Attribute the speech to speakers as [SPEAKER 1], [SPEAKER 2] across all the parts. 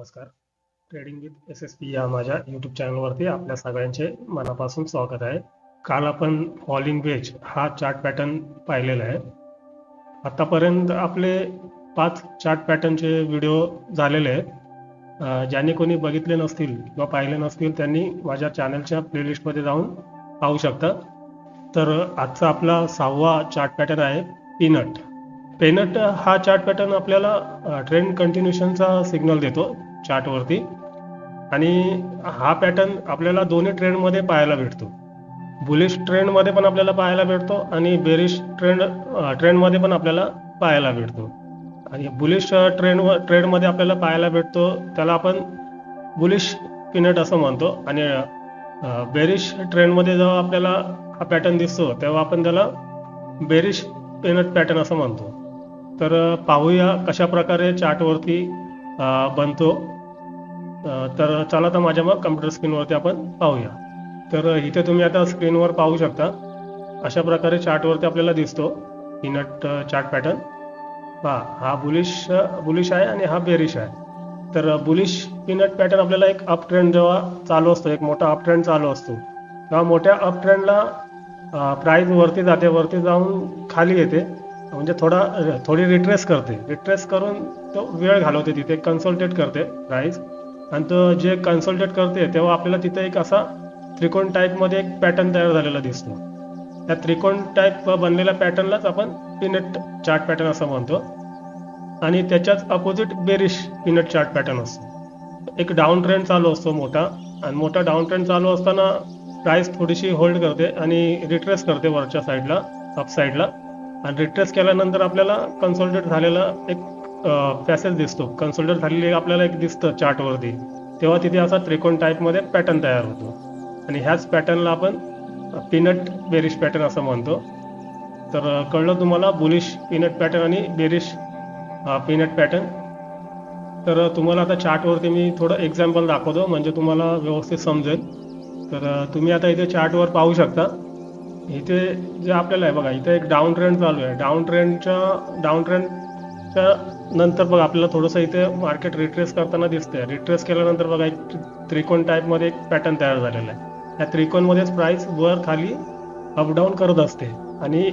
[SPEAKER 1] नमस्कार. Trading with SSP या माझ्या यूट्यूब चॅनलवरती आपल्या सगळ्यांचे मनापासून स्वागत आहे. काल आपण फॉलिंग वेज हा चार्ट पॅटर्न पाहिलेला आहे. आतापर्यंत आपले 5 चार्ट पॅटर्नचे व्हिडिओ झालेले आहेत. ज्यांनी कोणी बघितले नसतील किंवा पाहिले नसतील त्यांनी माझ्या चॅनलच्या प्लेलिस्टमध्ये जाऊन पाहू शकता. तर आजचा आपला 6वा चार्ट पॅटर्न आहे पीनट. पीनट हा चार्ट पॅटर्न आपल्याला ट्रेंड कंटिन्यूशनचा सिग्नल देतो चार्टवरती आणि हा पॅटर्न आपल्याला दोन्ही ट्रेंडमध्ये पाहायला भेटतो. बुलिश ट्रेंडमध्ये पण आपल्याला पाहायला भेटतो आणि बेरिश ट्रेंडमध्ये पण आपल्याला पाहायला भेटतो. आणि बुलिश ट्रेंडमध्ये आपल्याला पाहायला भेटतो त्याला आपण बुलिश पीनट असं म्हणतो आणि बेरिश ट्रेंडमध्ये जेव्हा आपल्याला हा पॅटर्न दिसतो तेव्हा आपण त्याला बेरिश पीनट पॅटर्न असं म्हणतो. तर पाहूया कशा प्रकारे चार्टवरती बनतो. तर चला तर माझ्या मग कम्प्युटर स्क्रीनवरती आपण पाहूया. तर इथे तुम्ही आता स्क्रीनवर पाहू शकता अशा प्रकारे चार्टवरती आपल्याला दिसतो पीनट चार्ट पॅटर्न. हा बुलिश आहे आणि हा बेरिश आहे. तर बुलिश पीनट पॅटर्न आपल्याला एक अप ट्रेंड जेव्हा चालू असतो, एक मोठा अप ट्रेंड चालू असतो तेव्हा मोठ्या अप ट्रेंडला प्राईस वरती जाते, वरती जाऊन खाली येते म्हणजे थोडी रिट्रेस करते. रिट्रेस करून तो वेळ घालवते, तिथे कन्सल्टेट करते प्राईस. आणि तो जे कन्सल्टेट करते तेव्हा आपल्याला तिथे एक असा त्रिकोण टाईपमध्ये एक पॅटर्न तयार झालेला दिसतो. त्या त्रिकोण टाईप बनलेल्या पॅटर्नलाच आपण पीनट चार्ट पॅटर्न असं म्हणतो. आणि त्याच्याच opposite bearish peanut chart pattern असतो. एक डाऊन ट्रेंड चालू असतो मोठा, आणि मोठा डाऊन ट्रेंड चालू असताना प्राईस थोडीशी होल्ड करते आणि रिट्रेस करते वरच्या साईडला, अप साईडला. आणि रिट्रेस केल्यानंतर आपल्याला कन्सोल्टेट झालेला एक पॅसेज दिसतो. कन्सोल्टेट झालेली आपल्याला एक दिसतं चार्टवरती, तेव्हा तिथे असा त्रिकोण टाईपमध्ये पॅटर्न तयार होतो. आणि ह्याच पॅटर्नला आपण पीनट बेरिश पॅटर्न असं म्हणतो. तर कळलं तुम्हाला बुलिश पीनट पॅटर्न आणि बेरिश पीनट पॅटर्न. तर तुम्हाला आता चार्टवरती मी थोडं एक्झाम्पल दाखवतो म्हणजे तुम्हाला व्यवस्थित समजेल. तर तुम्ही आता इथे चार्टवर पाहू शकता. इथे जे आपल्याला आहे बघा, इथे एक डाऊन ट्रेंड चालू आहे. डाऊन ट्रेंडच्या नंतर बघा आपल्याला थोडंसं इथे मार्केट रिट्रेस करताना दिसतंय. रिट्रेस केल्यानंतर बघा एक त्रिकोण टाईपमध्ये एक पॅटर्न तयार झालेला आहे. त्या त्रिकोणमध्येच प्राईस वर खाली अपडाऊन करत असते. आणि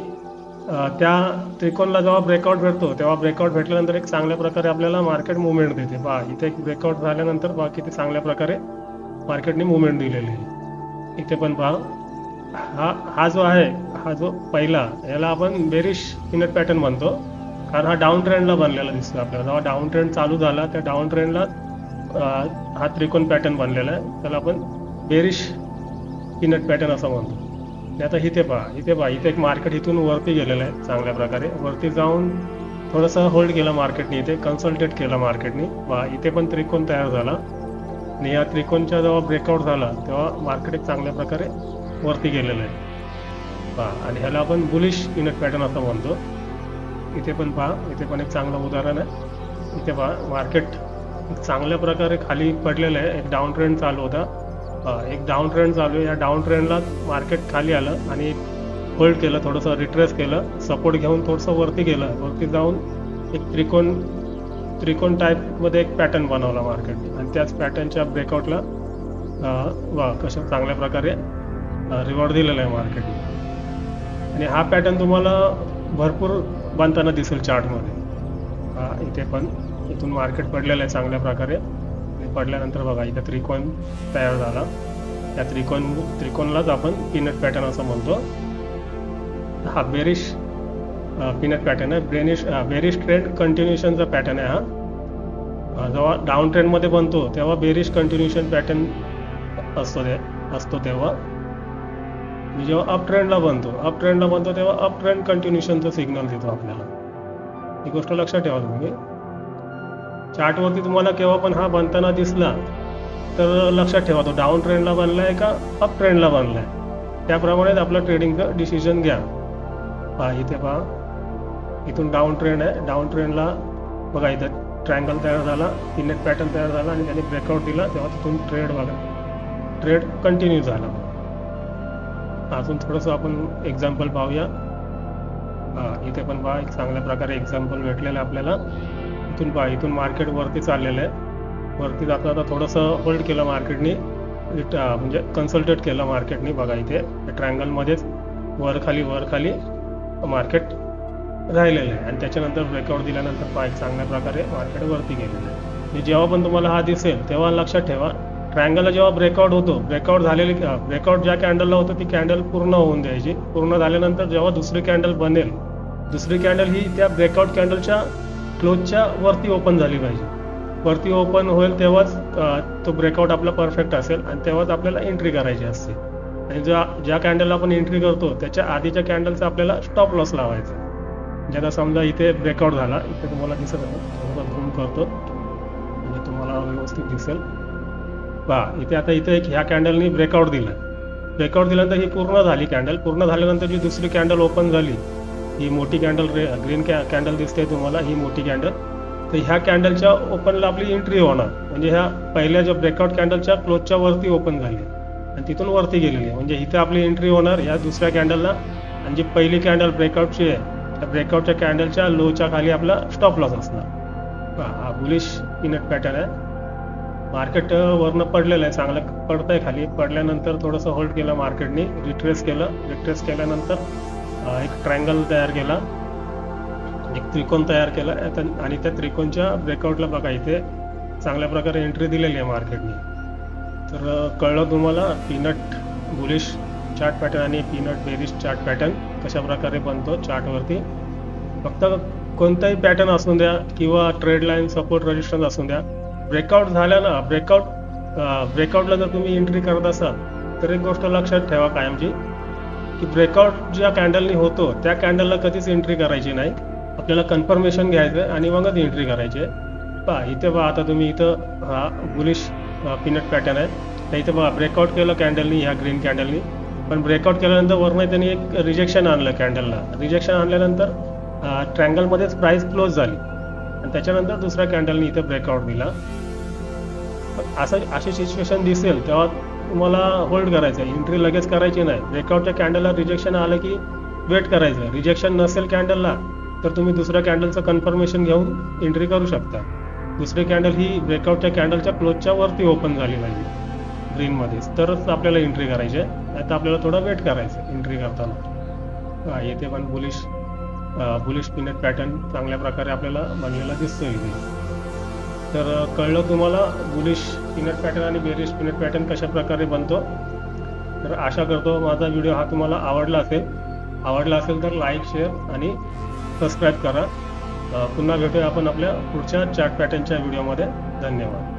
[SPEAKER 1] त्या त्रिकोणला जेव्हा ब्रेकआउट भेटतो तेव्हा ब्रेकआउट भेटल्यानंतर एक चांगल्या प्रकारे आपल्याला मार्केट मुवमेंट देते. पहा इथे एक ब्रेकआउट झाल्यानंतर पहा किती चांगल्या प्रकारे मार्केटने मुवमेंट दिलेली आहे. इथे पण पहा हा जो आहे, हा जो पहिला, याला आपण बेरिश पीनट पॅटर्न म्हणतो कारण हा डाऊन ट्रेंडला बनलेला दिसतो आपल्याला. जेव्हा डाऊन ट्रेंड चालू झाला त्या डाऊन ट्रेंडला हा त्रिकोण पॅटर्न बनलेला आहे, त्याला आपण बेरिश पीनट पॅटर्न असं म्हणतो. आणि आता इथे पहा इथे एक मार्केट इथून वरती गेलेलं आहे चांगल्या प्रकारे. वरती जाऊन थोडंसं होल्ड केलं मार्केटने, इथे कन्सल्टेट केलं मार्केटने. पहा इथे पण त्रिकोण तयार झाला आणि या त्रिकोणच्या जेव्हा ब्रेकआउट झाला तेव्हा मार्केट एक चांगल्या प्रकारे वरती गेलेलं आहे. पहा आणि ह्याला आपण बुलिश पीनट पॅटर्न असं म्हणतो. इथे पण पहा, इथे पण एक चांगलं उदाहरण आहे. इथे पहा मार्केट एक चांगल्या प्रकारे खाली पडलेलं आहे. एक डाऊन ट्रेंड चालू होता, एक डाऊन ट्रेंड चालू आहे. या डाऊन ट्रेंडला मार्केट खाली आलं आणि होल्ड केलं, थोडंसं रिट्रेस केलं, सपोर्ट घेऊन थोडंसं वरती गेलं. वरती जाऊन एक त्रिकोण टाईपमध्ये एक पॅटर्न बनवला मार्केटने आणि त्याच पॅटर्नच्या ब्रेकआउटला कशा चांगल्या प्रकारे रिवॉर्ड दिलेला आहे मार्केटने. आणि हा पॅटर्न तुम्हाला भरपूर बनताना दिसेल चार्टमध्ये. इथे पण इथून मार्केट पडलेलं आहे चांगल्या प्रकारे. आणि पडल्यानंतर बघा इथे त्रिकोण तयार झाला. त्या त्रिकोणलाच आपण पीनट पॅटर्न असं म्हणतो. हा बेरिश पीनट पॅटर्न आहे. बेरिश ट्रेंड कंटिन्युएशनचा पॅटर्न आहे हा. जेव्हा डाऊन ट्रेंडमध्ये बनतो तेव्हा बेरिश कंटिन्युएशन पॅटर्न असतो तेव्हा. जेव्हा अप ट्रेंडला बनतो तेव्हा अप ट्रेंड कंटिन्युएशनचा सिग्नल देतो आपल्याला. ही गोष्ट लक्षात ठेवा तुम्ही. चार्टवरती तुम्हाला केव्हा पण हा बनताना दिसला तर लक्षात ठेवा तो डाऊन ट्रेंडला बनलाय का अप ट्रेंडला बनलाय, त्याप्रमाणेच आपलं ट्रेडिंगचं डिसिजन घ्या. पहा इथे पहा इथून डाऊन ट्रेंड आहे. डाऊन ट्रेंडला बघा इथं ट्रायंगल तयार झाला, पीनट पॅटर्न तयार झाला आणि त्याने ब्रेकआउट दिला तेव्हा तिथून ट्रेड कंटिन्यू झाला. अजून थोडंसं आपण एक्झाम्पल पाहूया. इथे पण पहा एक चांगल्या प्रकारे एक्झाम्पल भेटलेलं आहे आपल्याला. इथून मार्केट वरती चाललेलं आहे वरती जाता जाता थोडंसं होल्ड केलं मार्केटनी, म्हणजे कन्सल्टेट केलं मार्केटनी. बघा इथे ट्रायंगलमध्येच वर खाली मार्केट राहिलेलं आहे आणि त्याच्यानंतर ब्रेकआउट दिल्यानंतर पाय चांगल्या प्रकारे मार्केट वरती गेलेलं आहे. म्हणजे जेव्हा पण तुम्हाला हा दिसेल तेव्हा लक्षात ठेवा, ट्रायंगलला जेव्हा ब्रेकआउट होतो, ब्रेकआउट ज्या कॅन्डलला होतं ती कॅन्डल पूर्ण होऊन द्यायची. पूर्ण झाल्यानंतर जेव्हा दुसरी कॅन्डल बनेल, दुसरी कॅन्डल ही त्या ब्रेकआउट कॅन्डलच्या क्लोजच्या वरती ओपन झाली पाहिजे. वरती ओपन होईल तेव्हाच तो ब्रेकआउट आपला परफेक्ट असेल आणि तेव्हाच आपल्याला एंट्री करायची असते. आणि ज्या कॅन्डलला आपण एंट्री करतो त्याच्या आधीच्या कॅन्डलचा आपल्याला स्टॉप लॉस लावायचा. म्हणजे आता समजा इथे ब्रेकआउट झाला, इथे तुम्हाला दिसत आहे, थोडंसं झूम करतो म्हणजे तुम्हाला व्यवस्थित दिसेल. पहा इथे एक ह्या कॅन्डलनी ब्रेकआउट दिला. ब्रेकआउट दिल्यानंतर ही पूर्ण झाली कॅन्डल. पूर्ण झाल्यानंतर जी दुसरी कॅन्डल ओपन झाली, ही मोठी कॅन्डल, ग्रीन कॅन्डल दिसते तुम्हाला, ही मोठी कॅन्डल. तर ह्या कॅन्डलच्या ओपनला आपली एंट्री होणार. म्हणजे ह्या पहिल्या ज्या ब्रेकआउट कॅन्डलच्या क्लोजच्या वरती ओपन झाली आणि तिथून वरती गेलेली आहे. म्हणजे इथे आपली एंट्री होणार ह्या दुसऱ्या कॅन्डलला. आणि जी पहिली कॅन्डल ब्रेकआउटची आहे त्या ब्रेकआउटच्या कॅन्डलच्या लोच्या खाली आपला स्टॉप लॉस असणार. हा बुलिश पिनट पॅटर्न आहे. मार्केट वरनं पडलेलं आहे, चांगलं पडतं आहे खाली. पडल्यानंतर थोडंसं होल्ड केलं मार्केटनी, रिट्रेस केल्यानंतर एक ट्रायंगल तयार केला, एक त्रिकोण तयार केला आणि त्या त्रिकोणच्या ब्रेकआउटला बघा इथे चांगल्या प्रकारे एंट्री दिलेली आहे मार्केटनी. तर कळलं तुम्हाला पीनट बुलिश चार्ट पॅटर्न आणि पीनट बेरिश चार्ट पॅटर्न कशा प्रकारे बनतो चार्टवरती. फक्त कोणताही पॅटर्न असू द्या किंवा ट्रेड लाईन, सपोर्ट, रेजिस्टन्स असू द्या, ब्रेकआउट झाल्या ना, ब्रेकआउटला जर तुम्ही एंट्री करत असाल तर एक गोष्ट लक्षात ठेवा कायमची, की ब्रेकआउट ज्या कॅन्डलनी होतो त्या कॅन्डलला कधीच एंट्री करायची नाही. आपल्याला कन्फर्मेशन घ्यायचं आणि मगच एंट्री करायची आहे. पहा इथे बघा, आता तुम्ही इथं हा बुलिश पीनट पॅटर्न आहे. तर इथे बघा ब्रेकआउट केलं कॅन्डलनी, ह्या ग्रीन कॅन्डलनी. पण ब्रेकआउट केल्यानंतर वरनं त्यांनी एक रिजेक्शन आणलं कॅन्डलला. रिजेक्शन आणल्यानंतर ट्रायंगलमध्येच प्राइस क्लोज झाली आणि त्याच्यानंतर दुसऱ्या कॅन्डलनी इथे ब्रेकआउट दिला. अशी सिच्युएशन दिसेल तेव्हा तुम्हाला होल्ड करायचं आहे, एंट्री लगेच करायची नाही. ब्रेकआउटच्या कॅन्डलला रिजेक्शन आलं की वेट करायचं. रिजेक्शन नसेल कॅन्डलला तर तुम्ही दुसऱ्या कॅन्डलचं कन्फर्मेशन घेऊन एंट्री करू शकता. दुसरी कॅन्डल ही ब्रेकआउटच्या कॅन्डलच्या क्लोजच्या वरती ओपन झाली पाहिजे ग्रीनमध्येच, तरच आपल्याला एंट्री करायची आहे. आता आपल्याला थोडं वेट करायचं एंट्री करताना. येथे पण बुलिश पिनट पॅटर्न चांगल्या प्रकारे आपल्याला बनलेला दिसतोय इथे. तर कळलं तुम्हाला बुलिश पिनट पॅटर्न आणि बेरिश पिनट पॅटर्न कशा प्रकारे बनतो. तर आशा करतो माझा व्हिडिओ हा तुम्हाला आवडला असेल तर लाईक, शेअर आणि सबस्क्राईब करा. पुन्हा भेटूया आपण आपल्या पुढच्या चार्ट पॅटर्नच्या व्हिडिओमध्ये. धन्यवाद.